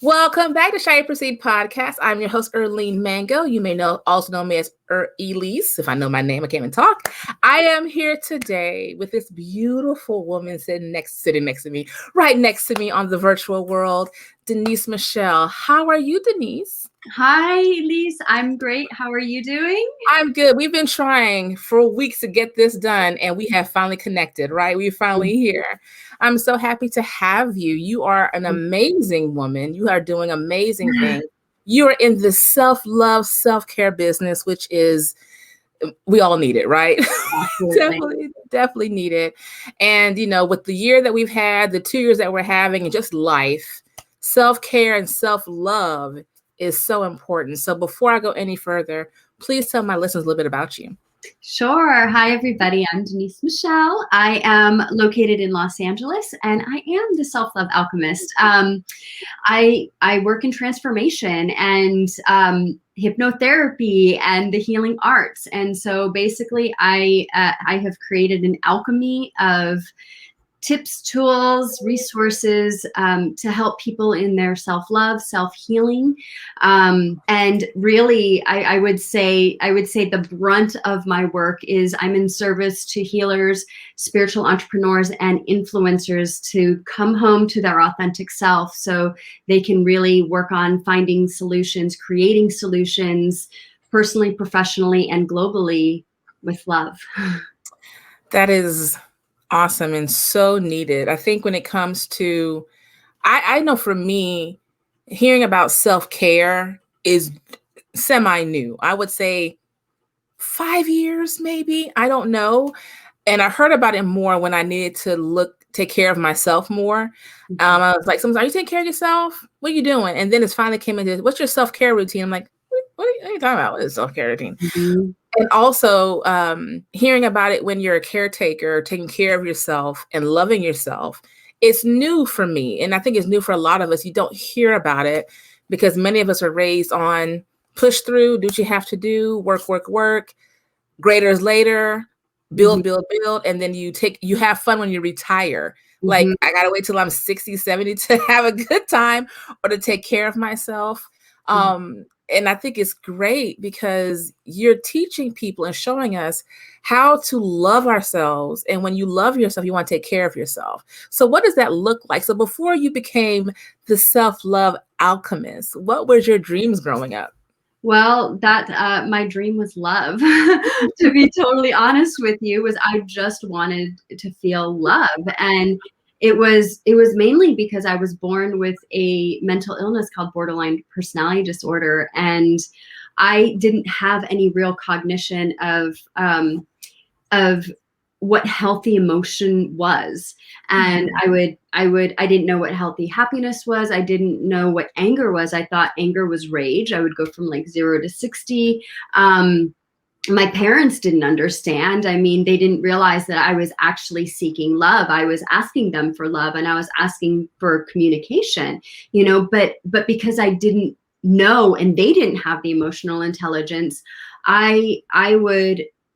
Welcome back to Shiny Proceed Podcast. I'm your host, Erlene Mango. You may also know me as Elise. If I know my name, I can't even talk. I am here today with this beautiful woman sitting next to me, right next to me on the virtual world, Denise Michelle. How are you, Denise? Hi, Elise. I'm great. How are you doing? I'm good. We've been trying for weeks to get this done, and we have finally connected, right? We're finally here. I'm so happy to have you. You are an amazing woman. You are doing amazing things. You are in the self-love, self-care business, which is, we all need it, right? definitely need it. And, with the year that we've had, the 2 years that we're having, and just life, self-care and self-love is so important. So before I go any further, please tell my listeners a little bit about you. Sure. Hi, everybody. I'm Denise Michelle. I am located in Los Angeles, and I am the Self-Love Alchemist. I work in transformation and hypnotherapy and the healing arts. And so basically, I have created an alchemy of tips, tools, resources to help people in their self-love, self-healing. And really, I would say the brunt of my work is I'm in service to healers, spiritual entrepreneurs, and influencers to come home to their authentic self so they can really work on finding solutions, creating solutions, personally, professionally, and globally with love. That is awesome and so needed. I think when it comes to, I know for me, hearing about self-care is semi-new. I would say 5 years, maybe. I don't know. And I heard about it more when I needed to take care of myself more. I was like, sometimes, are you taking care of yourself? What are you doing? And then it finally came into, what's your self-care routine? I'm like, what are you talking about? What is self-care routine? Mm-hmm. And also hearing about it when you're a caretaker, taking care of yourself and loving yourself, it's new for me. And I think it's new for a lot of us. You don't hear about it because many of us are raised on push through, do what you have to do, work, greater is later, build. And then you have fun when you retire. Like, I got to wait till I'm 60, 70 to have a good time or to take care of myself. And I think it's great because you're teaching people and showing us how to love ourselves. And when you love yourself, you want to take care of yourself. So what does that look like? So before you became the self-love alchemist, what were your dreams growing up? Well, my dream was love. To be totally honest with you, was I just wanted to feel love. And it was mainly because I was born with a mental illness called borderline personality disorder, and I didn't have any real cognition of what healthy emotion was. And I didn't know what healthy happiness was. I didn't know what anger was. I thought anger was rage. I would go from like 0 to 60. My parents didn't understand. I mean, they didn't realize that I was actually seeking love. I was asking them for love and I was asking for communication, but because I didn't know and they didn't have the emotional intelligence, I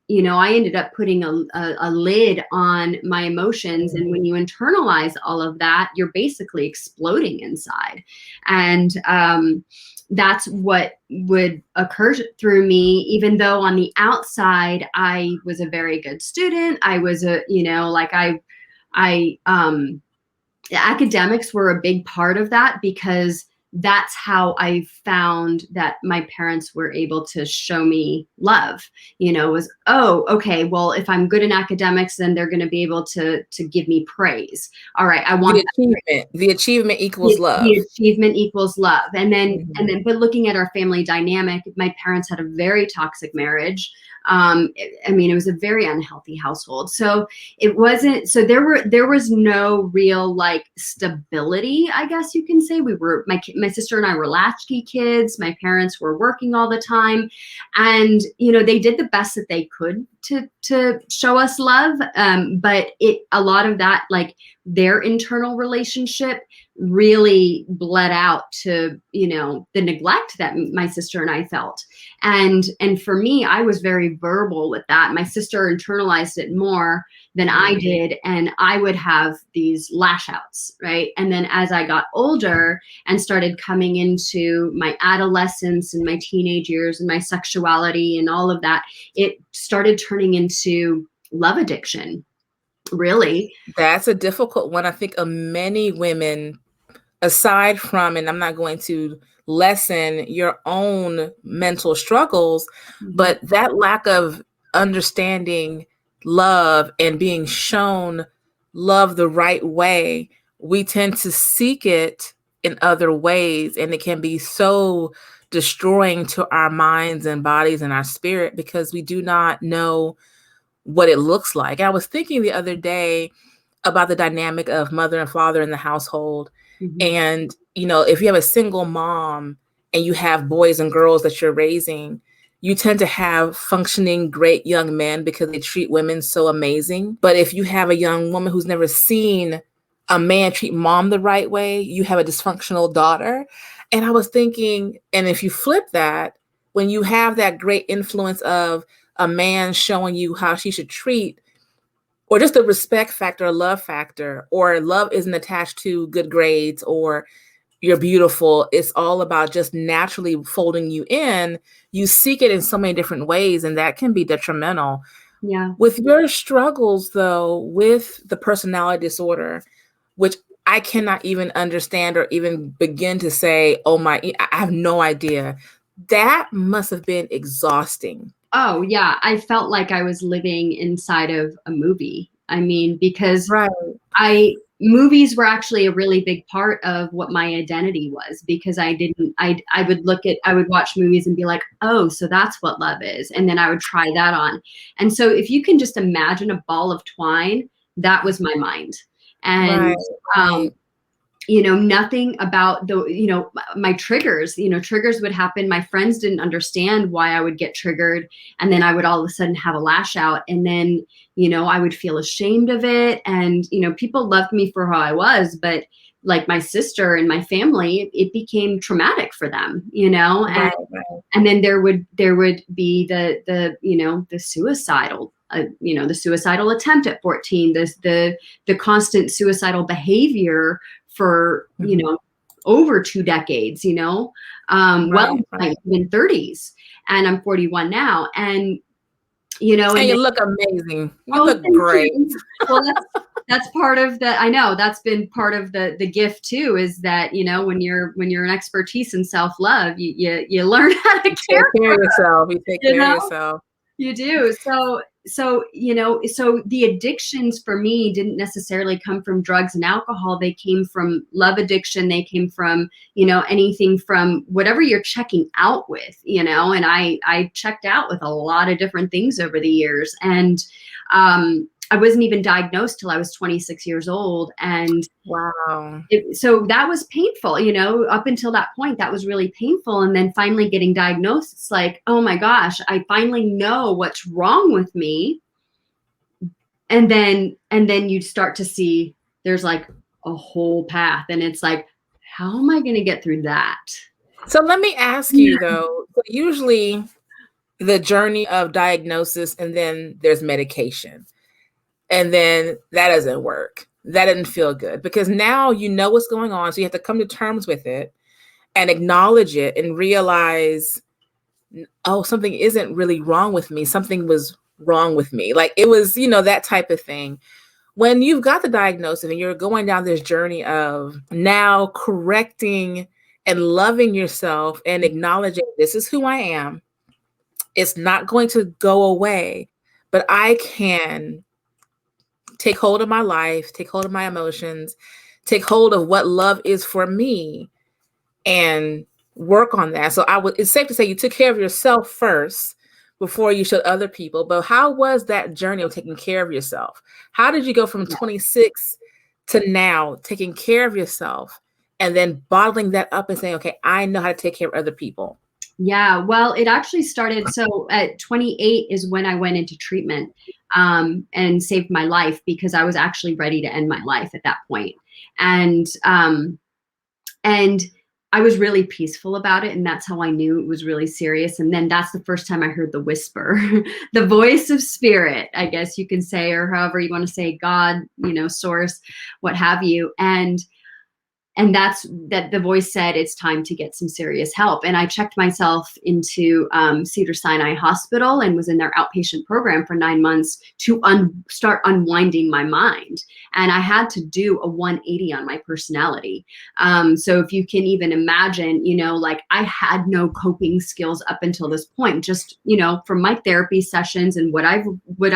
ended up putting a lid on my emotions. And when you internalize all of that, you're basically exploding inside. And that's what would occur through me, even though on the outside, I was a very good student. I was academics were a big part of that because that's how I found that my parents were able to show me love, was, oh, okay, well, if I'm good in academics, then they're going to be able to give me praise. All right. I want the achievement equals love. The achievement equals love. And then, but looking at our family dynamic, my parents had a very toxic marriage. It was a very unhealthy household. So it wasn't, so there was no real like stability, I guess you can say. My sister and I were latchkey kids. My parents were working all the time, and, they did the best that they could to show us love. But a lot of that, like their internal relationship really bled out to, the neglect that my sister and I felt. And for me, I was very verbal with that. My sister internalized it more than I did. And I would have these lash outs, right? And then as I got older and started coming into my adolescence and my teenage years and my sexuality and all of that, it started turning into love addiction, really. That's a difficult one. I think of many women, aside from, and I'm not going to lessen your own mental struggles, but that lack of understanding love and being shown love the right way, we tend to seek it in other ways. And it can be so destroying to our minds and bodies and our spirit because we do not know what it looks like. I was thinking the other day about the dynamic of mother and father in the household. And, if you have a single mom and you have boys and girls that you're raising, you tend to have functioning great young men because they treat women so amazing. But if you have a young woman who's never seen a man treat mom the right way, you have a dysfunctional daughter. And I was thinking, and if you flip that, when you have that great influence of a man showing you how she should treat, or just the respect factor, love factor, or love isn't attached to good grades or you're beautiful. It's all about just naturally folding you in. You seek it in so many different ways, and that can be detrimental. Yeah. With your struggles, though, with the personality disorder, which I cannot even understand or even begin to say, I have no idea. That must have been exhausting. Oh, yeah. I felt like I was living inside of a movie. I mean, because movies were actually a really big part of what my identity was, because I would watch movies and be like, oh, so that's what love is. And then I would try that on. And so if you can just imagine a ball of twine, that was my mind. And, nothing about my triggers, triggers would happen. My friends didn't understand why I would get triggered. And then I would all of a sudden have a lash out. And then, I would feel ashamed of it. And, people loved me for who I was, but like my sister and my family, it became traumatic for them, and then there would be the suicidal, the suicidal attempt at 14, the constant suicidal behavior for, over 2 decades, well, like in 30s, and I'm 41 now. And, and you look amazing. You look great. Well, that's part of I know that's been part of the gift too, is that, when you're an expertise in self-love, you learn how to care for yourself. You take care of yourself. You do. So the addictions for me didn't necessarily come from drugs and alcohol. They came from love addiction. They came from, anything from whatever you're checking out with, and I checked out with a lot of different things over the years. And, I wasn't even diagnosed till I was 26 years old. And wow. So that was painful, up until that point, that was really painful. And then finally getting diagnosed, it's like, oh my gosh, I finally know what's wrong with me. And then you start to see there's like a whole path, and it's like, how am I going to get through that? So let me ask you though, usually the journey of diagnosis, and then there's medication. And then that doesn't work. That didn't feel good because now you know what's going on. So you have to come to terms with it and acknowledge it and realize, oh, something isn't really wrong with me. Something was wrong with me. Like it was, that type of thing. When you've got the diagnosis and you're going down this journey of now correcting and loving yourself and acknowledging this is who I am. It's not going to go away, but I can take hold of my life, take hold of my emotions, take hold of what love is for me and work on that. So it's safe to say you took care of yourself first before you showed other people. But how was that journey of taking care of yourself? How did you go from 26 to now taking care of yourself and then bottling that up and saying, okay, I know how to take care of other people? Yeah, well, it actually started. So at 28 is when I went into treatment and saved my life, because I was actually ready to end my life at that point. And And I was really peaceful about it. And that's how I knew it was really serious. And then that's the first time I heard the whisper, the voice of spirit, I guess you can say, or however you want to say, God, source, what have you. And that's that the voice said, it's time to get some serious help. And I checked myself into Cedars-Sinai Hospital and was in their outpatient program for 9 months to start unwinding my mind. And I had to do a 180 on my personality. So if you can even imagine, like I had no coping skills up until this point, just, from my therapy sessions and what I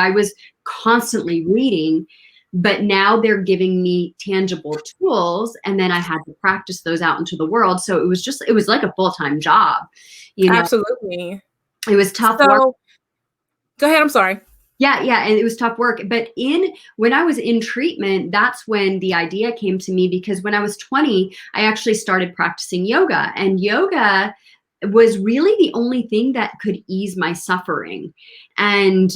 was constantly reading. But now they're giving me tangible tools, and then I had to practice those out into the world. So it was like a full-time job, Absolutely. It was tough work. Go ahead. I'm sorry. Yeah. And it was tough work. But when I was in treatment, that's when the idea came to me, because when I was 20, I actually started practicing yoga, and yoga was really the only thing that could ease my suffering. And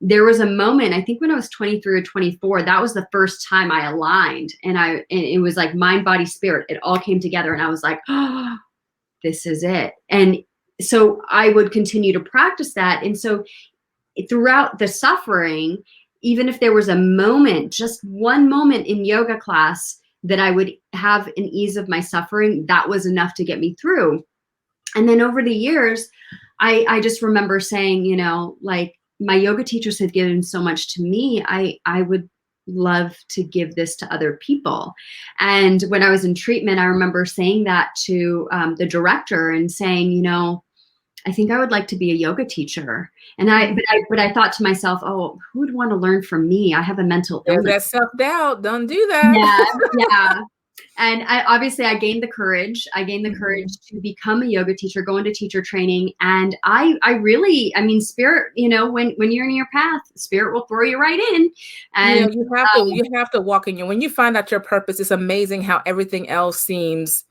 there was a moment, I think when I was 23 or 24, that was the first time I aligned, and it was like mind, body, spirit. It all came together, and I was like, oh, this is it. And so I would continue to practice that. And so throughout the suffering, even if there was a moment, just one moment in yoga class that I would have an ease of my suffering, that was enough to get me through. And then over the years, I just remember saying, like my yoga teachers had given so much to me. I would love to give this to other people. And when I was in treatment, I remember saying that to the director and saying, I think I would like to be a yoga teacher. And but I thought to myself, oh, who would want to learn from me? I have a mental illness. There's that self-doubt. Don't do that. Yeah. And I gained the courage. I gained the courage to become a yoga teacher, go into teacher training. And I spirit, when you're in your path, spirit will throw you right in. And you have to walk in when you find out your purpose. It's amazing how everything else seems,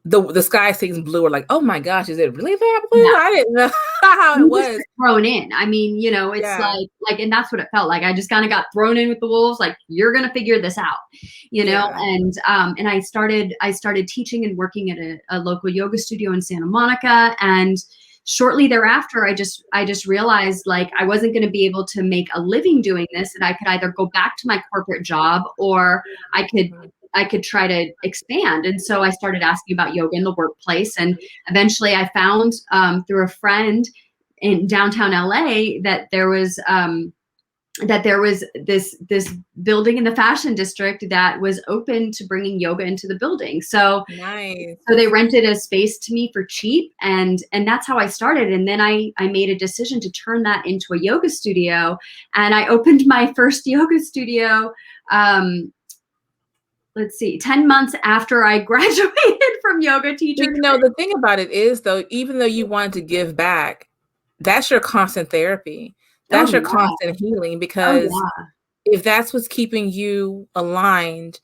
the sky seems blue, or like, oh my gosh, is it really that blue? Yeah. I didn't know how it was thrown in. It's like, and that's what it felt like. I just kind of got thrown in with the wolves. Like, you're going to figure this out, and I started teaching and working at a local yoga studio in Santa Monica. And shortly thereafter, I just realized, like, I wasn't going to be able to make a living doing this, and I could either go back to my corporate job, or I could try to expand. And so I started asking about yoga in the workplace. And eventually I found through a friend in downtown LA that there was this building in the fashion district that was open to bringing yoga into the building. So nice. So they rented a space to me for cheap. And that's how I started. And then I made a decision to turn that into a yoga studio. And I opened my first yoga studio 10 months after I graduated from yoga teacher. The thing about it is, though, even though you wanted to give back, that's your constant therapy. That's your constant healing, because if that's what's keeping you aligned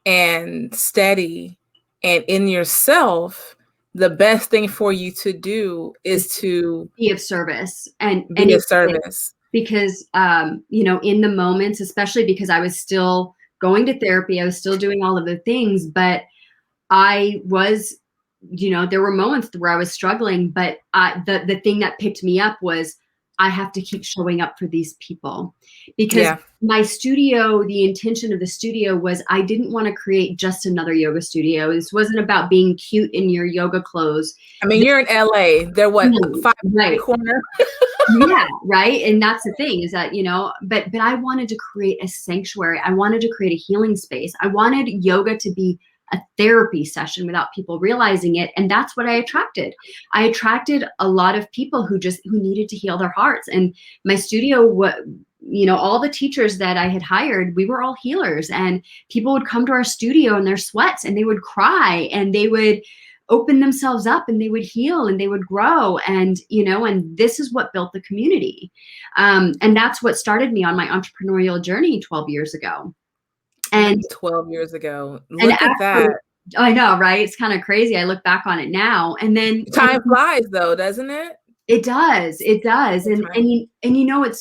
and steady and in yourself, the best thing for you to do is to be of service and be of service. Because, in the moments, especially because I was still going to therapy, I was still doing all of the things, but I was, there were moments where I was struggling, but the thing that picked me up was, I have to keep showing up for these people, because my studio, the intention of the studio was, I didn't want to create just another yoga studio. This wasn't about being cute in your yoga clothes. I mean, you're in LA. They're what, 5 right. corner? Yeah, right. And that's the thing, is that, but I wanted to create a sanctuary. I wanted to create a healing space. I wanted yoga to be a therapy session without people realizing it. And that's what I attracted. I attracted a lot of people who needed to heal their hearts. And my studio, all the teachers that I had hired, we were all healers, and people would come to our studio in their sweats, and they would cry, and they would open themselves up, and they would heal, and they would grow. And, and this is what built the community. And that's what started me on my entrepreneurial journey 12 years ago. And 12 years ago. Look at that. I know, right? It's kind of crazy. I look back on it now, and then time flies, though, doesn't it? It does. It does. And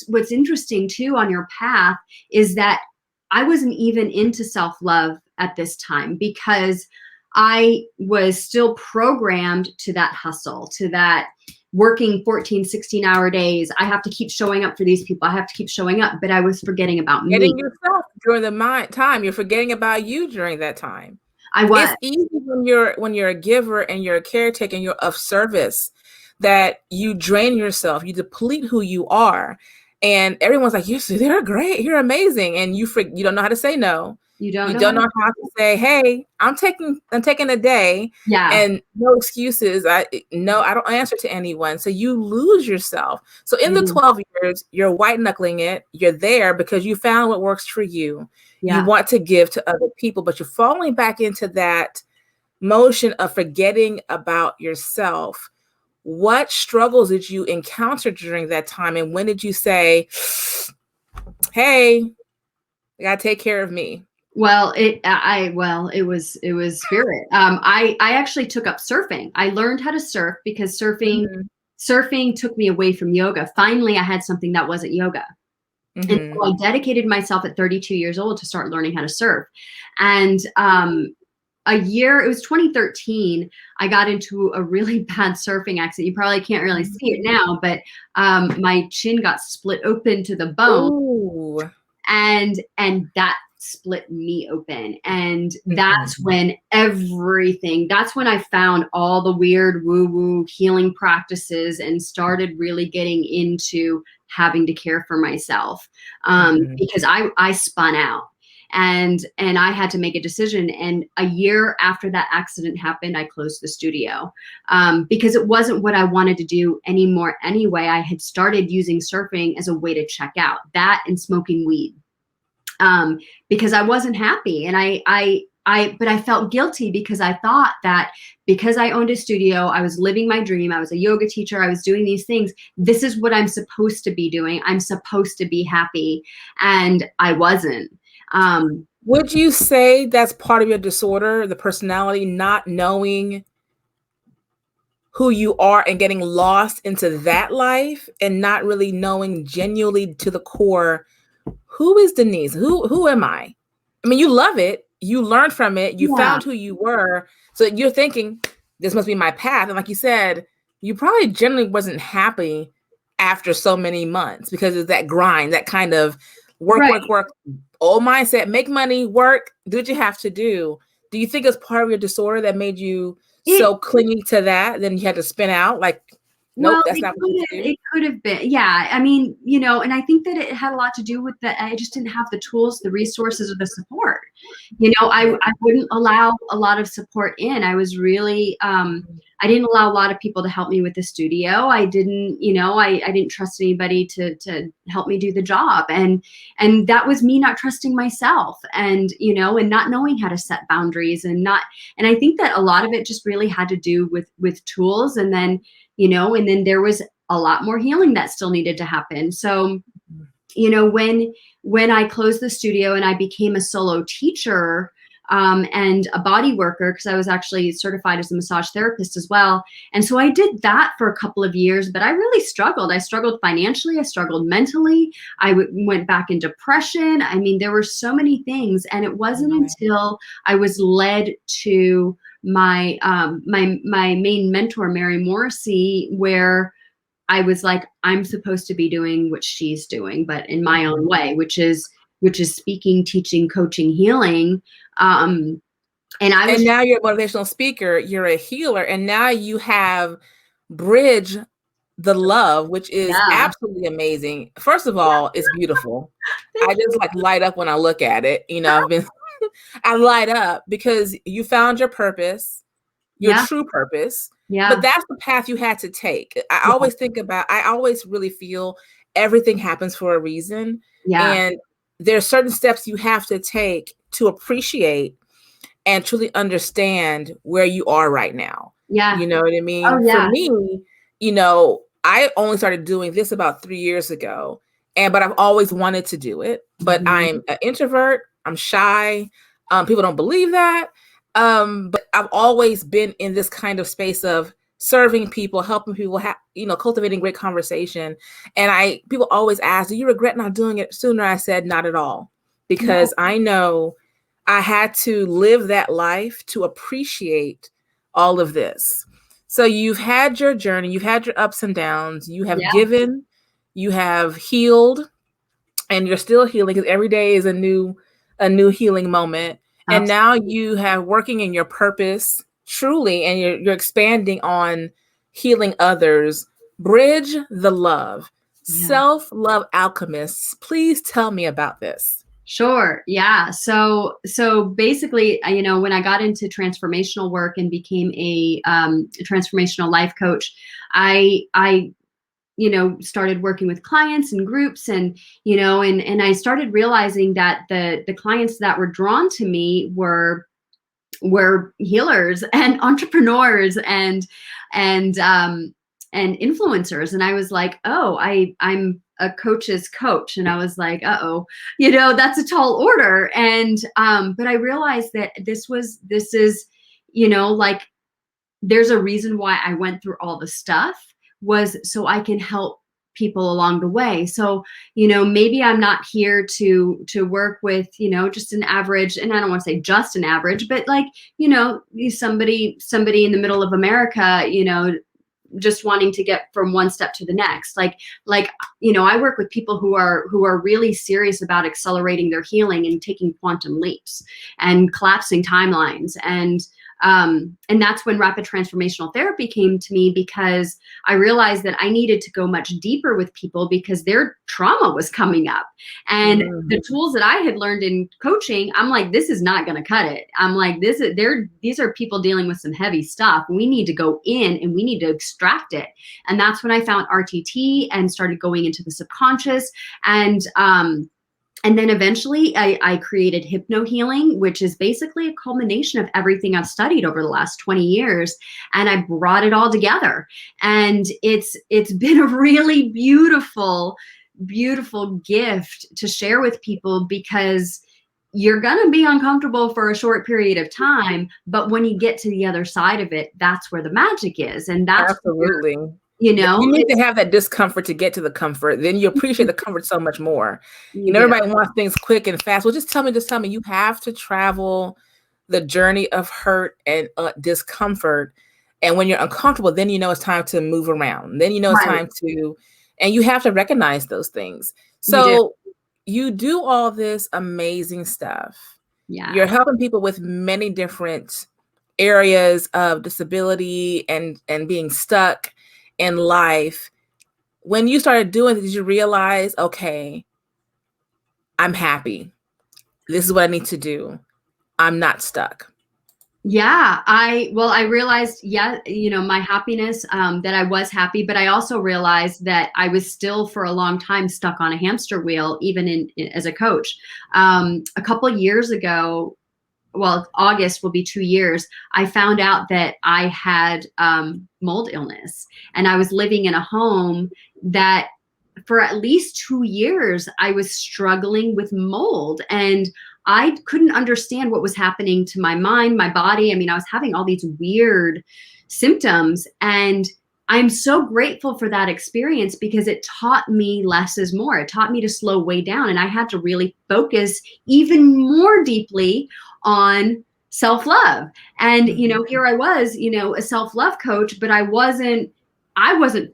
what's interesting too on your path is that I wasn't even into self-love at this time, because I was still programmed to that hustle, to that working 14, 16-hour days. I have to keep showing up for these people. I have to keep showing up, but I was forgetting about me. Getting yourself during the time. You're forgetting about you during that time. I was. It's easy when you're a giver and you're a caretaker and you're of service that you drain yourself, you deplete who you are. And everyone's like, yes, they're great, you're amazing. And you don't know how to say no. You don't You know don't know how to say, hey, I'm taking a day. Yeah. And no excuses. I don't answer to anyone. So you lose yourself. So in the 12 years, you're white knuckling it. You're there because you found what works for you. Yeah. You want to give to other people, but you're falling back into that motion of forgetting about yourself. What struggles did you encounter during that time? And when did you say, hey, I gotta take care of me? Well, it was spirit. I actually took up surfing. I learned how to surf because surfing took me away from yoga. Finally, I had something that wasn't yoga. And so I dedicated myself at 32 years old to start learning how to surf. And it was 2013, I got into a really bad surfing accident. You probably can't really see it now, but my chin got split open to the bone. Ooh. And that split me open. And that's when that's when I found all the weird woo-woo healing practices and started really getting into having to care for myself. Because I spun out. And I had to make a decision. And a year after that accident happened, I closed the studio because it wasn't what I wanted to do anymore. Anyway, I had started using surfing as a way to check out, that and smoking weed, because I wasn't happy. And but I felt guilty because I thought that because I owned a studio, I was living my dream. I was a yoga teacher. I was doing these things. This is what I'm supposed to be doing. I'm supposed to be happy. And I wasn't. Would you say that's part of your disorder, the personality, not knowing who you are and getting lost into that life and not really knowing genuinely to the core, who is Denise? Who am I? I mean, you love it. You learned from it. You found who you were. So you're thinking, this must be my path. And like you said, you probably generally wasn't happy after so many months because of that grind, that kind of work, old mindset, make money, work, do what you have to do. Do you think it's part of your disorder that made you so clingy to that? Then you had to spin out like, nope, that's not what you do. It could have been. Yeah. I mean, and I think that it had a lot to do with I just didn't have the tools, the resources, or the support. I wouldn't allow a lot of support in. I was really, I didn't allow a lot of people to help me with the studio. I didn't, I didn't trust anybody to help me do the job. And that was me not trusting myself and not knowing how to set boundaries and I think that a lot of it just really had to do with tools. And then, and then there was a lot more healing that still needed to happen. So, when I closed the studio and I became a solo teacher, and a body worker, because I was actually certified as a massage therapist as well. And so I did that for a couple of years, but I really struggled. I struggled financially. I struggled mentally. I went back in depression. I mean, there were so many things. And it wasn't until I was led to my main mentor, Mary Morrissey, where I was like, I'm supposed to be doing what she's doing, but in my own way, which is speaking, teaching, coaching, healing. And now you're a motivational speaker, you're a healer, and now you have Bridge the Love, which is absolutely amazing. First of all, it's beautiful. I just light up when I look at it. I light up because you found your purpose, your true purpose. Yeah. But that's the path you had to take. I always really feel everything happens for a reason. Yeah. And there's certain steps you have to take to appreciate and truly understand where you are right now. Yeah. You know what I mean? Oh, yeah. For me, I only started doing this about 3 years ago, but I've always wanted to do it, but I'm an introvert. I'm shy. People don't believe that. But I've always been in this kind of space of serving people, helping people, cultivating great conversation. And people always ask, do you regret not doing it sooner? I said, not at all, because I know I had to live that life to appreciate all of this. So you've had your journey, you've had your ups and downs, you have Yeah, given, you have healed, and you're still healing because every day is a new healing moment. And now absolutely. you have working in your purpose truly, and you're expanding on healing others. Bridge the love. Yeah. Self-Love Alchemists, please tell me about this. Sure. Yeah. So basically, when I got into transformational work and became a transformational life coach, I started working with clients and groups, and I started realizing that the clients that were drawn to me were healers and entrepreneurs and influencers. And I was like, oh, I'm a coach's coach. And I was like, uh-oh, that's a tall order. And but I realized that this is, like, there's a reason why I went through all the stuff, was so I can help people along the way. So, maybe I'm not here to work with, just an average, and I don't want to say just an average, but like, somebody in the middle of America, just wanting to get from one step to the next. Like, I work with people who are really serious about accelerating their healing and taking quantum leaps and collapsing timelines. And that's when rapid transformational therapy came to me, because I realized that I needed to go much deeper with people because their trauma was coming up. And the tools that I had learned in coaching, I'm like, this is not going to cut it. I'm like, these are people dealing with some heavy stuff. We need to go in and we need to extract it. And that's when I found RTT and started going into the subconscious. And then eventually I created Hypno-Healing, which is basically a culmination of everything I've studied over the last 20 years. And I brought it all together. And it's been a really beautiful, beautiful gift to share with people, because you're going to be uncomfortable for a short period of time. But when you get to the other side of it, that's where the magic is. And that's Absolutely. where, You need to have that discomfort to get to the comfort. Then you appreciate the comfort so much more. you do. Everybody wants things quick and fast. Well, just tell me. You have to travel the journey of hurt and discomfort. And when you're uncomfortable, then it's time to move around. Then it's Right. time to, and you have to recognize those things. You do. So you do all this amazing stuff. Yeah. You're helping people with many different areas of disability and being stuck in life. When you started doing it, did you realize, okay, I'm happy. This is what I need to do. I'm not stuck. Yeah, I realized, my happiness, that I was happy, but I also realized that I was still for a long time stuck on a hamster wheel, even as a coach. A couple of years ago, well, August will be 2 years, I found out that I had mold illness, and I was living in a home that for at least 2 years, I was struggling with mold, and I couldn't understand what was happening to my mind, my body. I mean, I was having all these weird symptoms, and I'm so grateful for that experience, because it taught me less is more. It taught me to slow way down, and I had to really focus even more deeply on self-love. And, here I was, a self-love coach, but I wasn't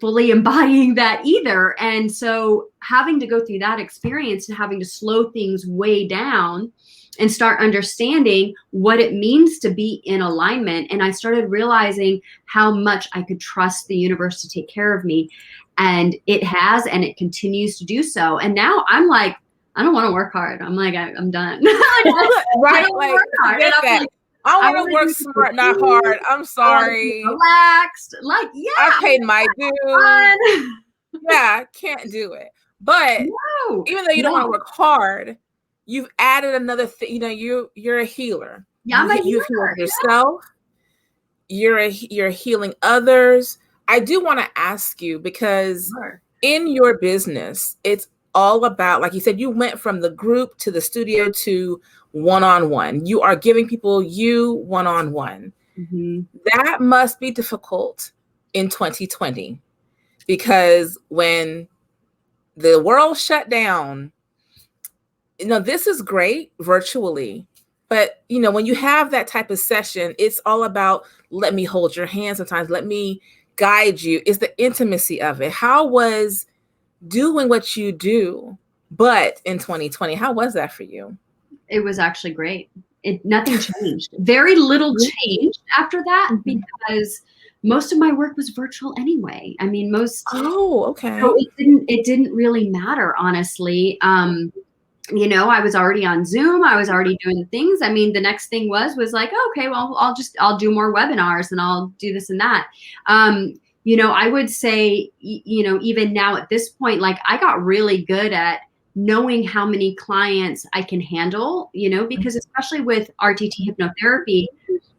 fully embodying that either. And so having to go through that experience and having to slow things way down and start understanding what it means to be in alignment. And I started realizing how much I could trust the universe to take care of me. And it has, and it continues to do so. And now I'm like, I don't want to work hard. I'm like, I'm done. Right? I Like, work hard. And I'm like, I I want to wanna work do smart, some not food. hard. I'm I want to be sorry. relaxed. Like, yeah, I paid my dues. fun. Yeah, can't do it. But No, even though you don't want to no. work hard, you've added another thing. You're a healer. Yeah, I'm a You've healed healer. yourself. You're healing others. I do want to ask you, because Sure. in your business, it's all about, like you said, you went from the group to the studio to one-on-one. You are giving people you one-on-one. Mm-hmm. That must be difficult in 2020, because when the world shut down, this is great virtually, But, when you have that type of session, it's all about, let me hold your hand sometimes, let me guide you. It's the intimacy of it. How was doing what you do, but in 2020, how was that for you? It was actually great. Nothing changed. Very little changed after that because most of my work was virtual anyway. I mean, Oh, okay. so it didn't really matter, honestly. I was already on Zoom. I was already doing things. I mean, the next thing was like, okay, well, I'll do more webinars and I'll do this and that. I would say, even now at this point, like I got really good at knowing how many clients I can handle, because especially with RTT hypnotherapy,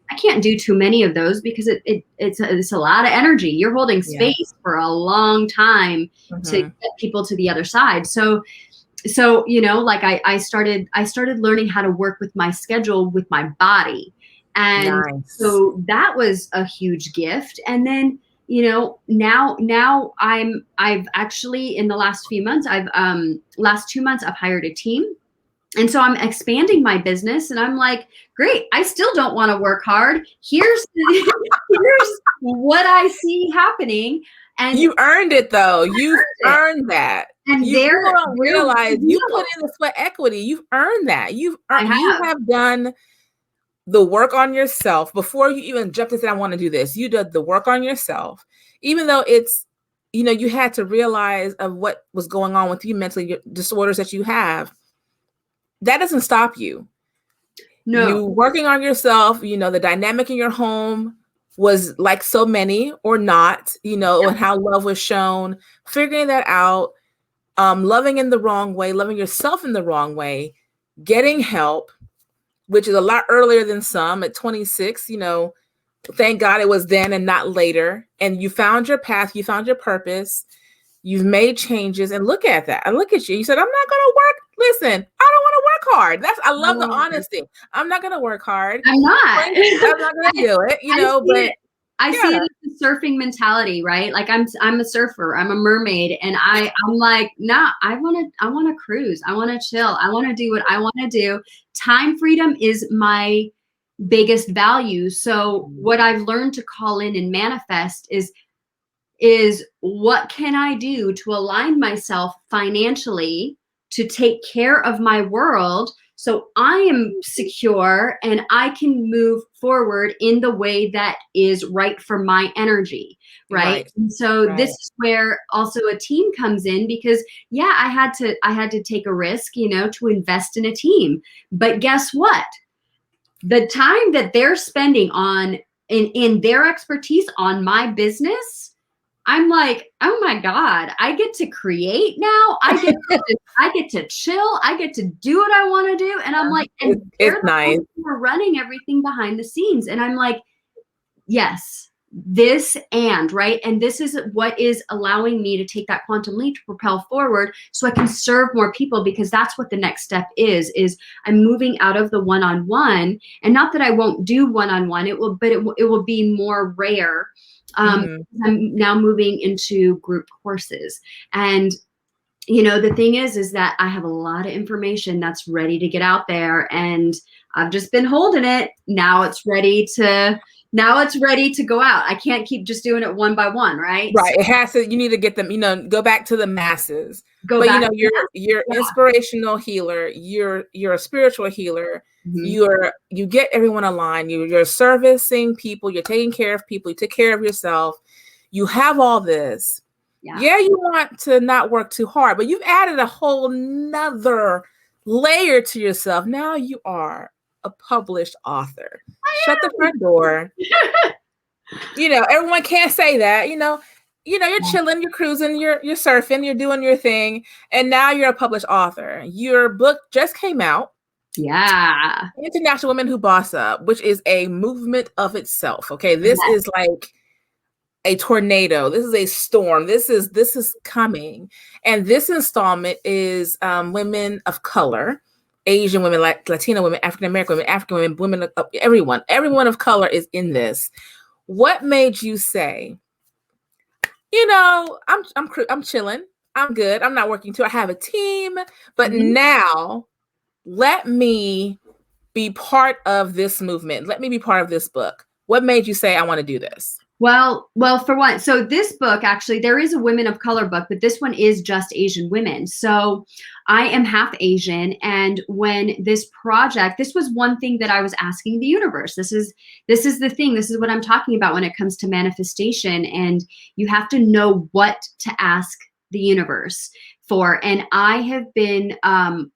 I can't do too many of those because it's a lot of energy. You're holding space for a long time to get people to the other side. So, like I started learning how to work with my schedule, with my body. And so that was a huge gift. And then, now I've actually, in the last few months, last 2 months, I've hired a team. And so I'm expanding my business and I'm like, great, I still don't want to work hard. Here's what I see happening. And you earned it though. You've earned that. And you don't realize you put in the sweat equity. You've earned that. You have done the work on yourself before you even jumped and said, I want to do this. You did the work on yourself, even though it's, you had to realize of what was going on with you mentally, disorders that you have. That doesn't stop you. No. You working on yourself, the dynamic in your home was like so many or not, and how love was shown, figuring that out, loving in the wrong way, loving yourself in the wrong way, getting help, which is a lot earlier than some at 26, thank God it was then and not later. And you found your path, you found your purpose, you've made changes, and look at that. And look at you. You said, I'm not going to work. Listen, I don't want to work hard. I love the honesty. I'm not going to work hard. I'm not. I'm not going to do it, but I see it as a surfing mentality, right? Like I'm a surfer, I'm a mermaid, and I'm like, nah, I want to cruise. I want to chill. I want to do what I want to do. Time freedom is my biggest value. So what I've learned to call in and manifest is what can I do to align myself financially to take care of my world so I am secure and I can move forward in the way that is right for my energy, right? And so this is where also a team comes in, because I had to take a risk, to invest in a team. But guess what? The time that they're spending on in their expertise on my business, I'm like, oh my God, I get to create now. I get to chill. I get to do what I want to do. And I'm like, and they're the ones who are running everything behind the scenes. And I'm like, yes, this right. And this is what is allowing me to take that quantum leap to propel forward so I can serve more people, because that's what the next step is I'm moving out of the one-on-one. And not that I won't do one-on-one, it will be more rare. I'm now moving into group courses. And, the thing is that I have a lot of information that's ready to get out there, and I've just been holding it. Now it's ready to go out. I can't keep just doing it one by one, right? Right. So, it has to, you need to get them, go back to the masses. You're inspirational healer. You're a spiritual healer. You get everyone aligned. You're servicing people. You're taking care of people. You take care of yourself. You have all this. Yeah, you want to not work too hard, but you've added a whole nother layer to yourself. Now you are a published author. Shut the front door. Everyone can't say that. You're chilling, you're cruising, you're surfing, you're doing your thing, and now you're a published author. Your book just came out. Yeah. International Women Who Boss Up, which is a movement of itself. Okay, this is like a tornado. This is a storm. This is coming, and this installment is women of color, Asian women, Latino women, African American women, African women, women of everyone of color is in this. What made you say, I'm chilling, I'm good, I'm not working too, I have a team, but now let me be part of this movement? Let me be part of this book. What made you say, I want to do this? Well, for one, so this book, actually, there is a women of color book, but this one is just Asian women. So I am half Asian. And when this project, this was one thing that I was asking the universe. This is the thing. This is what I'm talking about when it comes to manifestation. And you have to know what to ask the universe for. And I have been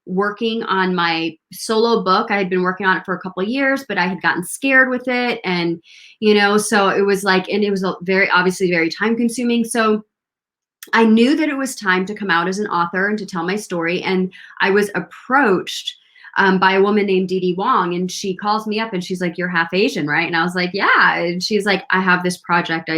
working on my solo book. I had been working on it for a couple of years, but I had gotten scared with it. And, so it was like, and it was obviously very time consuming. So I knew that it was time to come out as an author and to tell my story. And I was approached by a woman named Dee Wong, and she calls me up and she's like, "You're half Asian, right?" And I was like, "Yeah." And she's like, "I have this project.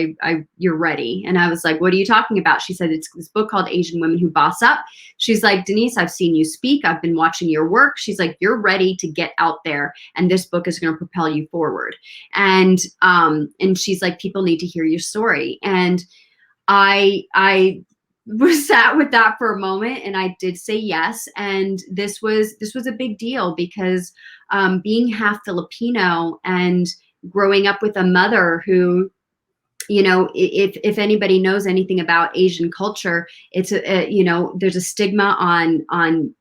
You're ready." And I was like, "What are you talking about?" She said, "It's this book called Asian Women Who Boss Up." She's like, "Denise, I've seen you speak. I've been watching your work." She's like, "You're ready to get out there, and this book is going to propel you forward." And she's like, "People need to hear your story." And I was sat with that for a moment, and I did say yes. And this was a big deal because being half Filipino and growing up with a mother who, if anybody knows anything about Asian culture, it's there's a stigma on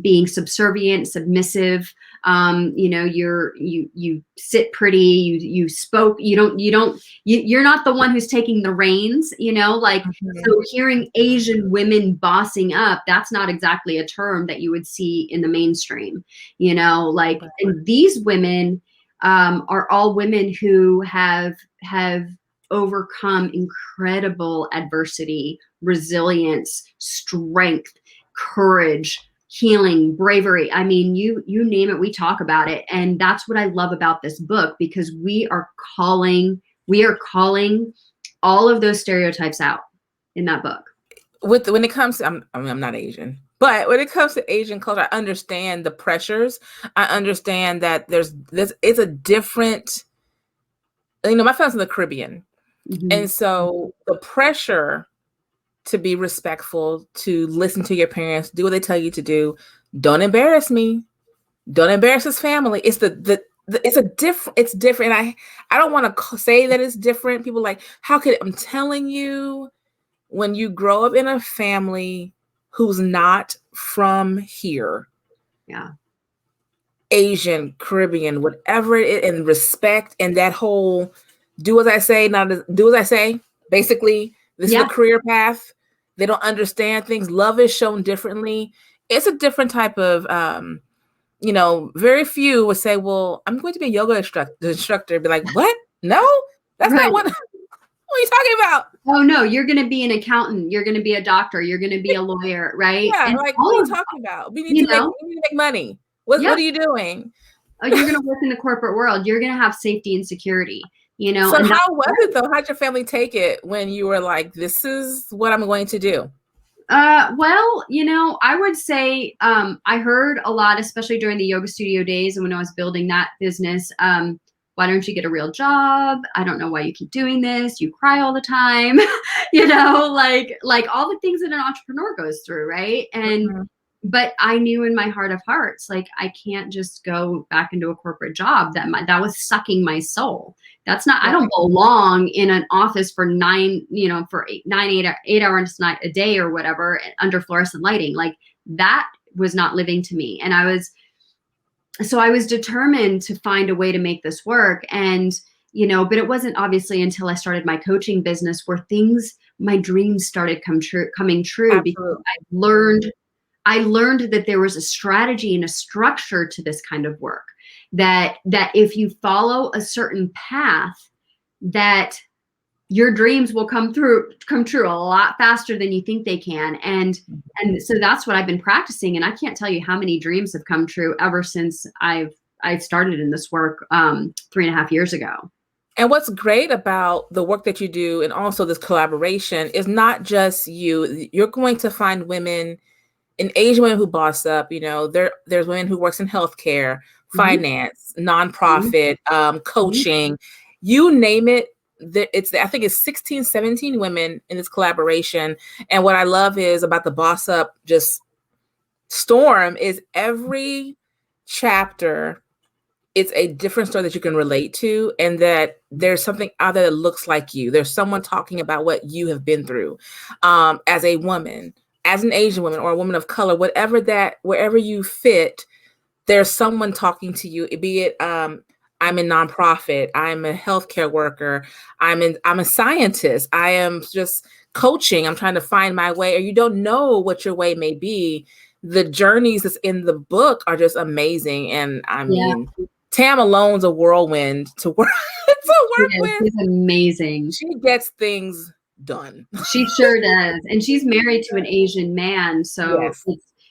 being subservient, submissive. You sit pretty, you spoke, you're not the one who's taking the reins, so hearing Asian women bossing up, that's not exactly a term that you would see in the mainstream, and these women are all women who have overcome incredible adversity, resilience, strength, courage, healing, bravery. I mean, you name it, we talk about it. And that's what I love about this book, because we are calling all of those stereotypes out in that book. When it comes to, I'm not Asian, but when it comes to Asian culture, I understand the pressures. I understand that it's a different, my family's in the Caribbean. Mm-hmm. And so the pressure to be respectful, to listen to your parents, do what they tell you to do. Don't embarrass me. Don't embarrass his family. It's it's different. I don't want to say that it's different. People like, I'm telling you, when you grow up in a family who's not from here, yeah, Asian, Caribbean, whatever it is, and respect and that whole do as I say, not do as I say. Basically, this is the career path. They don't understand things. Love is shown differently. It's a different type of, very few would say, well, I'm going to be a yoga instructor. Be like, what? No, that's not what are you talking about? Oh, no, you're going to be an accountant. You're going to be a doctor. You're going to be a lawyer, right? Yeah, and what are you talking about? We need to make money. What are you doing? Oh, you're going to work in the corporate world. You're going to have safety and security. So how was it though? How'd your family take it when you were like, this is what I'm going to do? Well, I would say I heard a lot, especially during the yoga studio days and when I was building that business. Why don't you get a real job? I don't know why you keep doing this. You cry all the time, like all the things that an entrepreneur goes through, right? And but I knew in my heart of hearts, like, I can't just go back into a corporate job that was sucking my soul. That's not, I don't belong in an office for 8 hours a day or whatever under fluorescent lighting. Like, that was not living to me. And I was determined to find a way to make this work. And, but it wasn't obviously until I started my coaching business where my dreams started coming true. Absolutely. Because I learned that there was a strategy and a structure to this kind of work, that if you follow a certain path, that your dreams will come true a lot faster than you think they can. And so that's what I've been practicing. And I can't tell you how many dreams have come true ever since I started in this work 3.5 years ago. And what's great about the work that you do, and also this collaboration, is not just you're going to find women, and Asian women who boss up, there's women who works in healthcare, finance, nonprofit, coaching, you name it. I think it's 16, 17 women in this collaboration. And what I love is about the Boss Up just storm is every chapter it's a different story that you can relate to, and that there's something out there that looks like you. There's someone talking about what you have been through, as a woman, as an Asian woman, or a woman of color, wherever you fit, there's someone talking to you, be it, I'm a nonprofit, I'm a healthcare worker, I'm a scientist, I am just coaching, I'm trying to find my way, or you don't know what your way may be. The journeys that's in the book are just amazing. And I Yeah. mean, Tam alone's a whirlwind to work with. She's amazing. She gets things done. She sure does. And she's married to an Asian man. So Yes.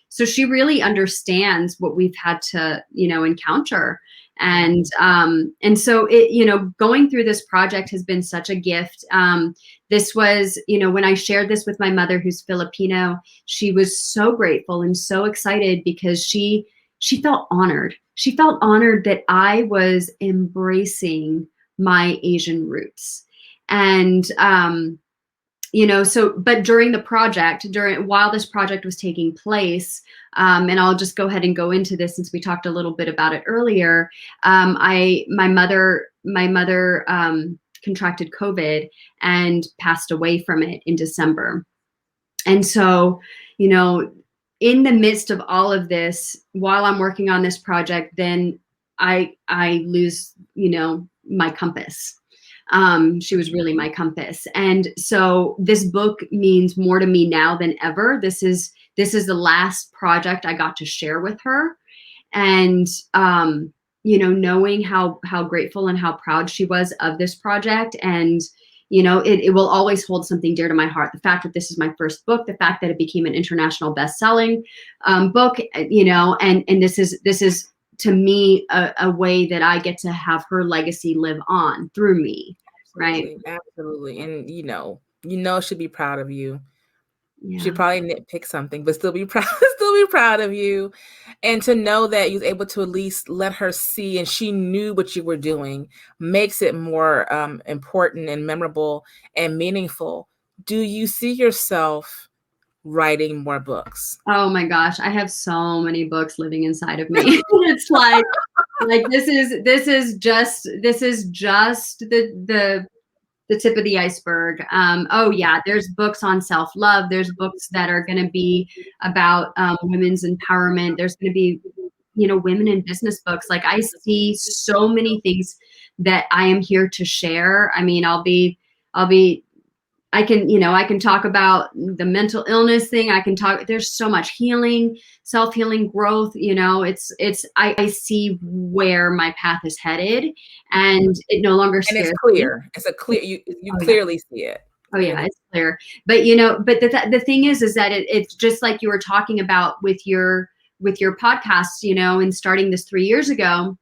so she really understands what we've had to, encounter. And so it, going through this project has been such a gift. This was, when I shared this with my mother, who's Filipino, she was so grateful and so excited because she felt honored. She felt honored that I was embracing my Asian roots. And, but during the project, while this project was taking place, and I'll just go ahead and go into this since we talked a little bit about it earlier. My mother contracted COVID and passed away from it in December. And so, in the midst of all of this, while I'm working on this project, then I lose, my compass. She was really my compass. And so this book means more to me now than ever. This is the last project I got to share with her. And, knowing how grateful and how proud she was of this project. And, it will always hold something dear to my heart. The fact that this is my first book, the fact that it became an international best-selling book, and this is to me a way that I get to have her legacy live on through me. Absolutely, right? Absolutely. And she'd be proud of you. Yeah. She'd probably nitpick something, but still be proud of you. And to know that you was able to at least let her see, and she knew what you were doing, makes it more important and memorable and meaningful. Do you see yourself writing more books? Oh my gosh, I have so many books living inside of me. It's like this is just the tip of the iceberg. Oh yeah, there's books on self-love. There's books that are going to be about women's empowerment. There's going to be, women in business books. Like I see so many things that I am here to share. I mean, I can talk about the mental illness thing. There's so much healing, self-healing growth. I see where my path is headed, and it no longer scares me. And it's clear. Me. It's a clear, you clearly see it. Oh yeah, it's clear. But the thing is that it's just like you were talking about with your podcast, and starting this 3 years ago.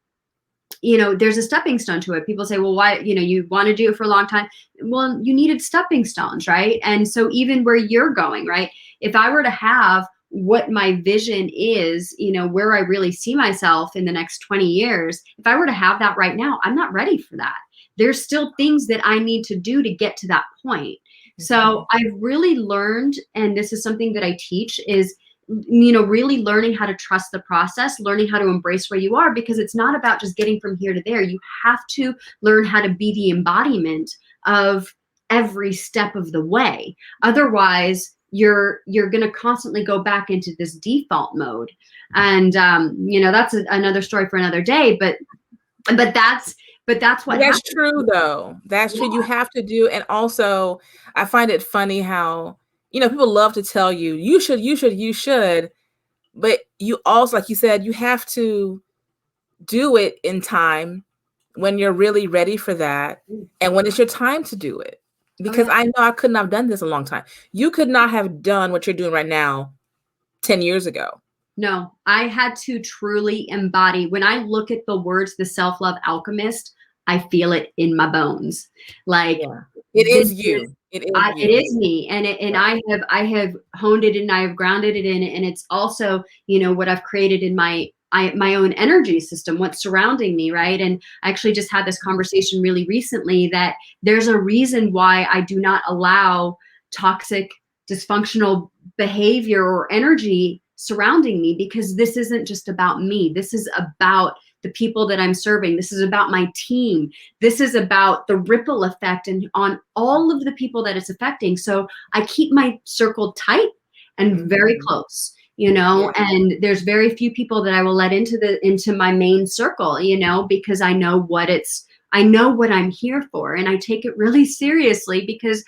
There's a stepping stone to it. People say, well, why, you want to do it for a long time. Well, you needed stepping stones, right? And so even where you're going, right? If I were to have what my vision is, where I really see myself in the next 20 years, if I were to have that right now, I'm not ready for that. There's still things that I need to do to get to that point. So I've really learned, and this is something that I teach, is really learning how to trust the process, learning how to embrace where you are, because it's not about just getting from here to there. You have to learn how to be the embodiment of every step of the way. Otherwise, you're going to constantly go back into this default mode. And, that's another story for another day, but that's what that's true though. That's true. You have to do. And also I find it funny how, people love to tell you, you should, but you also, like you said, you have to do it in time when you're really ready for that. And when it's your time to do it, because I know I couldn't have done this a long time. You could not have done what you're doing right now 10 years ago. No, I had to truly embody. When I look at the words, the Self-Love Alchemist, I feel it in my bones. Like it is you. It is me. And I have honed it and I have grounded it in it. And it's also, what I've created in my own energy system, what's surrounding me. Right. And I actually just had this conversation really recently that there's a reason why I do not allow toxic, dysfunctional behavior or energy surrounding me, because this isn't just about me. This is about the the people that I'm serving. This is about my team. This is about the ripple effect and on all of the people that it's affecting. So I keep my circle tight and very close, and there's very few people that I will let into my main circle, because I know what I'm here for. And I take it really seriously because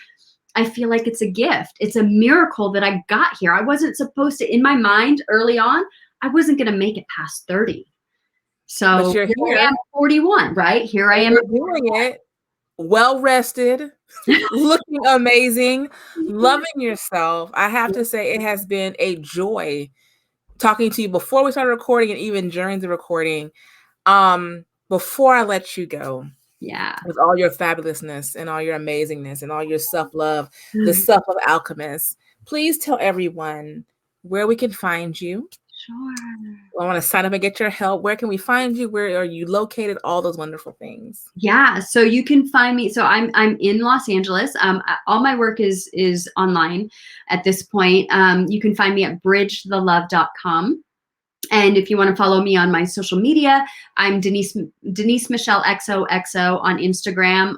I feel like it's a gift. It's a miracle that I got here. I wasn't supposed to, in my mind early on, I wasn't going to make it past 30. So but you're here. I am 41, right? Here I am. You're doing it, well rested, looking amazing, loving yourself. I have to say it has been a joy talking to you before we started recording and even during the recording. Before I let you go, with all your fabulousness and all your amazingness and all your self-love, the Self-Love Alchemist, please tell everyone where we can find you. Sure. I want to sign up and get your help. Where can we find you? Where are you located? All those wonderful things. Yeah. So you can find me. So I'm in Los Angeles. All my work is online at this point. You can find me at bridgethelove.com. And if you want to follow me on my social media, I'm Denise Michelle XOXO on Instagram,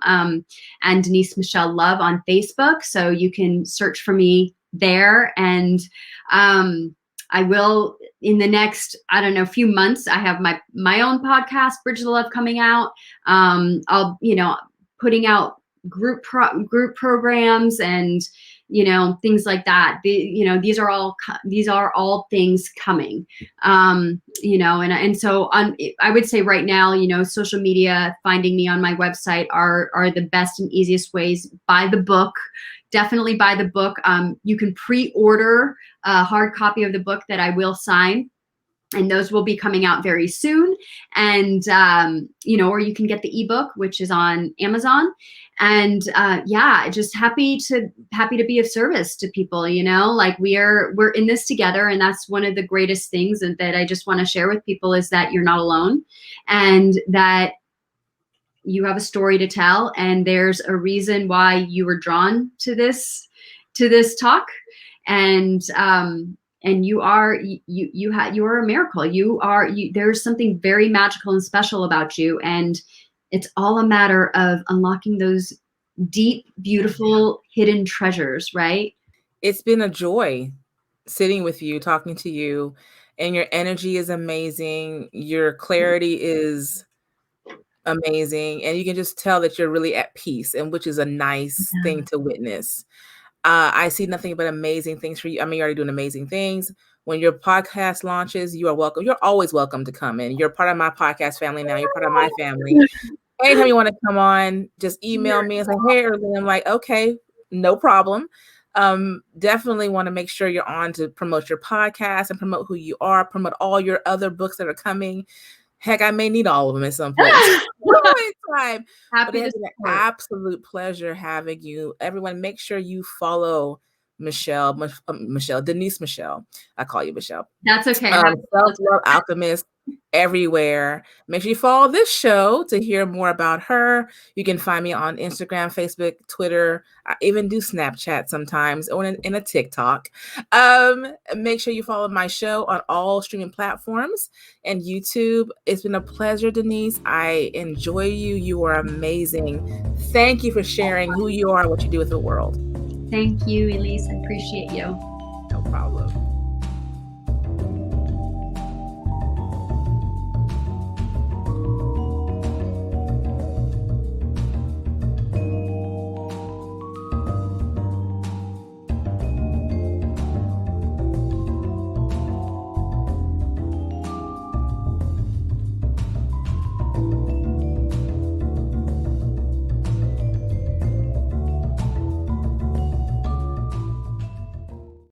and Denise Michelle Love on Facebook. So you can search for me there. And I will, in the next, few months, I have my own podcast, Bridge the Love, coming out. I'll, putting out group programs and, things like that. These are all things coming, and so I would say right now, social media, finding me on my website are the best and easiest ways. Buy the book. Definitely buy the book. You can pre-order a hard copy of the book that I will sign, and those will be coming out very soon. And, or you can get the ebook, which is on Amazon. And just happy to be of service to people, like we're in this together. And that's one of the greatest things that I just want to share with people is that you're not alone, and that you have a story to tell, and there's a reason why you were drawn to this talk. And you are a miracle. There's something very magical and special about you. And it's all a matter of unlocking those deep, beautiful, hidden treasures, right? It's been a joy sitting with you, talking to you, and your energy is amazing. Your clarity is amazing. And you can just tell that you're really at peace, and which is a nice thing to witness. I see nothing but amazing things for you. I mean, you're already doing amazing things. When your podcast launches, you are welcome. You're always welcome to come in. You're part of my podcast family now. You're part of my family. Anytime you want to come on, just email me and say, hey, Early. I'm like, okay, no problem. Definitely want to make sure you're on to promote your podcast and promote who you are, promote all your other books that are coming. Heck, I may need all of them at some point. Time. But it has been an absolute pleasure having you. Everyone, make sure you follow Denise Michelle. I call you Michelle. That's okay. Self-Love Alchemist everywhere. Make sure you follow this show to hear more about her. You can find me on Instagram, Facebook, Twitter. I even do Snapchat sometimes, or in a TikTok. Make sure you follow my show on all streaming platforms and YouTube. It's been a pleasure, Denise. I enjoy you. You are amazing. Thank you for sharing who you are and what you do with the world. Thank you, Elise. I appreciate you. No problem.